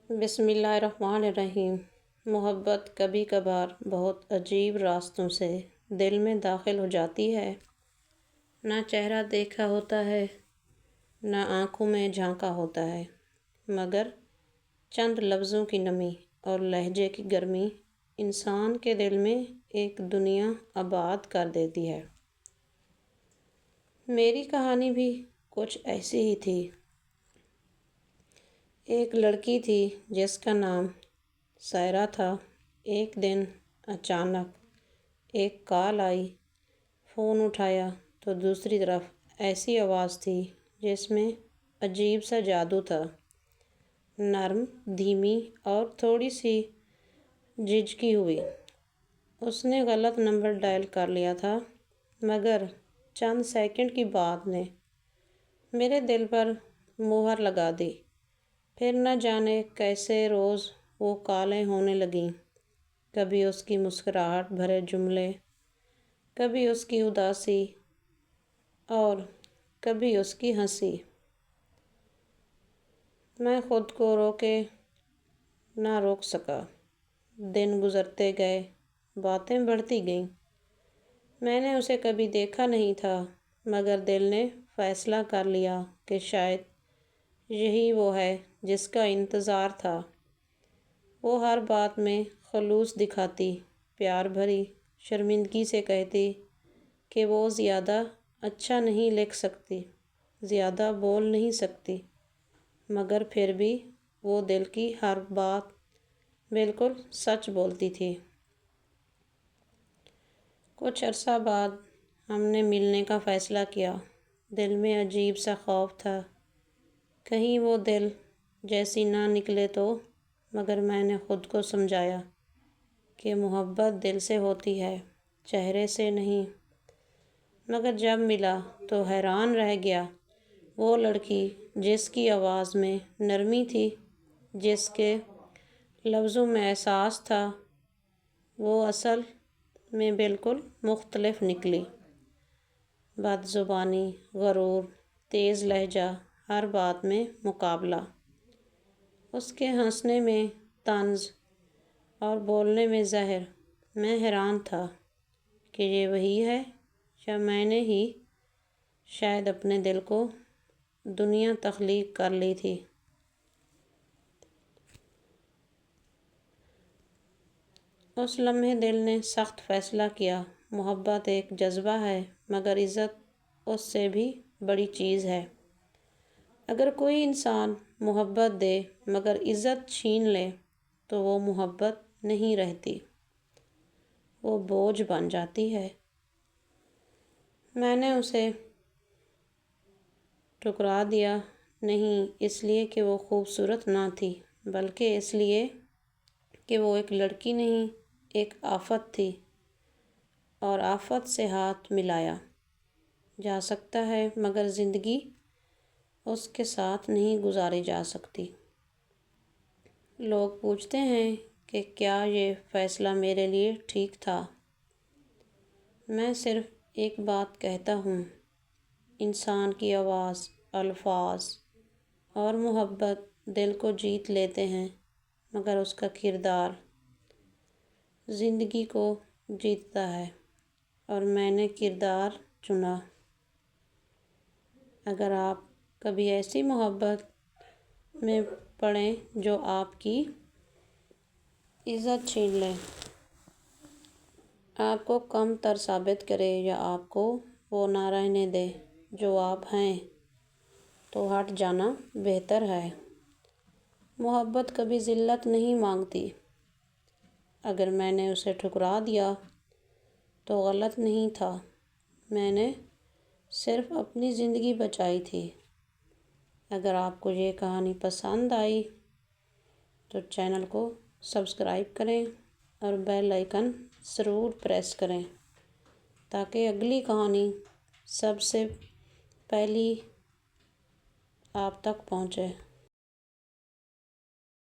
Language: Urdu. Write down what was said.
بسم اللہ الرحمن الرحیم۔ محبت کبھی کبھار بہت عجیب راستوں سے دل میں داخل ہو جاتی ہے۔ نہ چہرہ دیکھا ہوتا ہے، نہ آنکھوں میں جھانکا ہوتا ہے، مگر چند لفظوں کی نمی اور لہجے کی گرمی انسان کے دل میں ایک دنیا آباد کر دیتی ہے۔ میری کہانی بھی کچھ ایسی ہی تھی۔ ایک لڑکی تھی جس کا نام سائرہ تھا۔ ایک دن اچانک ایک کال آئی۔ فون اٹھایا تو دوسری طرف ایسی آواز تھی جس میں عجیب سا جادو تھا، نرم، دھیمی اور تھوڑی سی جھجکی ہوئی۔ اس نے غلط نمبر ڈائل کر لیا تھا، مگر چند سیکنڈ کی بات نے میرے دل پر مہر لگا دی۔ پھر نہ جانے کیسے روز وہ کالیں ہونے لگیں، کبھی اس کی مسکراہٹ بھرے جملے، کبھی اس کی اداسی اور کبھی اس کی ہنسی۔ میں خود کو روکے نہ روک سکا۔ دن گزرتے گئے، باتیں بڑھتی گئیں۔ میں نے اسے کبھی دیکھا نہیں تھا، مگر دل نے فیصلہ کر لیا کہ شاید یہی وہ ہے جس کا انتظار تھا۔ وہ ہر بات میں خلوص دکھاتی، پیار بھری شرمندگی سے کہتی کہ وہ زیادہ اچھا نہیں لکھ سکتی، زیادہ بول نہیں سکتی، مگر پھر بھی وہ دل کی ہر بات بالکل سچ بولتی تھی۔ کچھ عرصہ بعد ہم نے ملنے کا فیصلہ کیا۔ دل میں عجیب سا خوف تھا، کہیں وہ دل جیسی نہ نکلے تو، مگر میں نے خود کو سمجھایا کہ محبت دل سے ہوتی ہے، چہرے سے نہیں۔ مگر جب ملا تو حیران رہ گیا۔ وہ لڑکی جس کی آواز میں نرمی تھی، جس کے لفظوں میں احساس تھا، وہ اصل میں بالکل مختلف نکلی۔ بد زبانی، غرور، تیز لہجہ، ہر بات میں مقابلہ۔ اس کے ہنسنے میں طنز اور بولنے میں زہر۔ میں حیران تھا کہ یہ وہی ہے یا میں نے ہی شاید اپنے دل کو دنیا تخلیق کر لی تھی۔ اس لمحے دل نے سخت فیصلہ کیا۔ محبت ایک جذبہ ہے، مگر عزت اس سے بھی بڑی چیز ہے۔ اگر کوئی انسان محبت دے مگر عزت چھین لے تو وہ محبت نہیں رہتی، وہ بوجھ بن جاتی ہے۔ میں نے اسے ٹھکرا دیا، نہیں اس لیے کہ وہ خوبصورت نہ تھی، بلکہ اس لیے کہ وہ ایک لڑکی نہیں، ایک آفت تھی، اور آفت سے ہاتھ ملایا جا سکتا ہے مگر زندگی اس کے ساتھ نہیں گزاری جا سکتی۔ لوگ پوچھتے ہیں کہ کیا یہ فیصلہ میرے لیے ٹھیک تھا؟ میں صرف ایک بات کہتا ہوں، انسان کی آواز، الفاظ اور محبت دل کو جیت لیتے ہیں، مگر اس کا کردار زندگی کو جیتتا ہے، اور میں نے کردار چنا۔ اگر آپ کبھی ایسی محبت میں پڑیں جو آپ کی عزت چھین لے، آپ کو کم تر ثابت کرے یا آپ کو وہ نہ رہنے دے جو آپ ہیں، تو ہٹ جانا بہتر ہے۔ محبت کبھی ذلت نہیں مانگتی۔ اگر میں نے اسے ٹھکرا دیا تو غلط نہیں تھا، میں نے صرف اپنی زندگی بچائی تھی۔ اگر آپ کو یہ کہانی پسند آئی تو چینل کو سبسکرائب کریں اور بیل آئیکن ضرور پریس کریں تاکہ اگلی کہانی سب سے پہلی آپ تک پہنچے۔